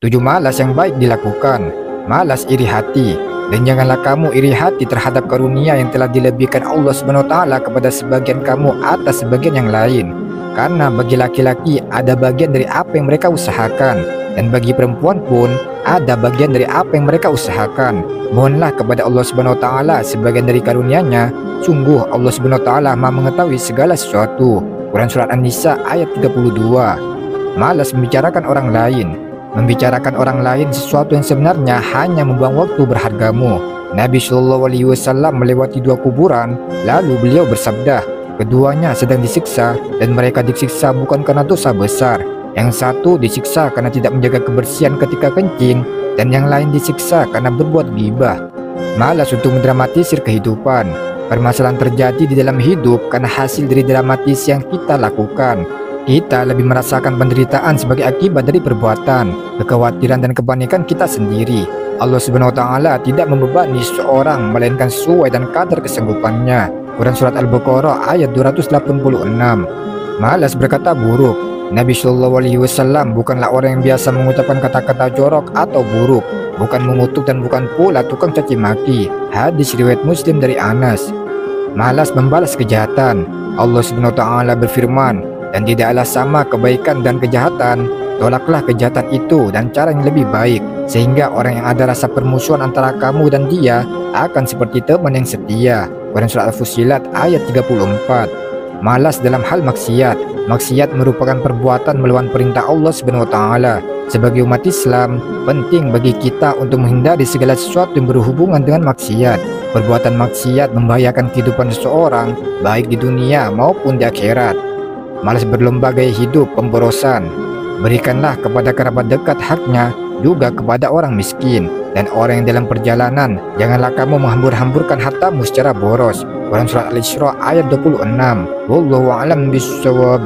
7 malas yang baik dilakukan. Malas iri hati. Dan janganlah kamu iri hati terhadap karunia yang telah dilebihkan Allah Subhanahu wa taala kepada sebagian kamu atas sebagian yang lain. Karena bagi laki-laki ada bagian dari apa yang mereka usahakan, dan bagi perempuan pun ada bagian dari apa yang mereka usahakan. Mohonlah kepada Allah Subhanahu wa taala sebagian dari karunia-Nya. Sungguh Allah Subhanahu wa taala Maha mengetahui segala sesuatu. Quran surat An-Nisa ayat 32. Malas membicarakan orang lain. Membicarakan orang lain sesuatu yang sebenarnya hanya membuang waktu berhargamu. Nabi Shallallahu Alaihi Wasallam melewati 2 kuburan, lalu beliau bersabda, keduanya sedang disiksa dan mereka disiksa bukan karena dosa besar. Yang satu disiksa karena tidak menjaga kebersihan ketika kencing, dan yang lain disiksa karena berbuat ghibah. Malas untuk mendramatisir kehidupan. Permasalahan terjadi di dalam hidup karena hasil dari dramatis yang kita lakukan. Kita lebih merasakan penderitaan sebagai akibat dari perbuatan, kekhawatiran dan kepanikan kita sendiri. Allah Subhanahu wa taala tidak membebani seseorang melainkan sesuai dan kadar kesanggupannya. Quran surat Al-Baqarah ayat 286. Malas berkata buruk. Nabi Shallallahu Alaihi Wasallam bukanlah orang yang biasa mengucapkan kata-kata jorok atau buruk, bukan mengutuk dan bukan pula tukang caci maki. Hadis riwayat Muslim dari Anas. Malas membalas kejahatan. Allah Subhanahu wa taala berfirman, dan tidaklah sama kebaikan dan kejahatan. Tolaklah kejahatan itu dan cara yang lebih baik, sehingga orang yang ada rasa permusuhan antara kamu dan dia akan seperti teman yang setia. Quran surat Al-Fussilat ayat 34. Malas dalam hal maksiat. Maksiat merupakan perbuatan melawan perintah Allah Subhanahu wa taala. Sebagai umat Islam, penting bagi kita untuk menghindari segala sesuatu yang berhubungan dengan maksiat. Perbuatan maksiat membahayakan kehidupan seseorang, baik di dunia maupun di akhirat. Malas berlomba gaya hidup pemborosan. Berikanlah kepada kerabat dekat haknya, juga kepada orang miskin dan orang yang dalam perjalanan. Janganlah kamu menghambur-hamburkan hartamu secara boros. Quran surat Al-Isra ayat 26. Wallahu a'lam bishawab.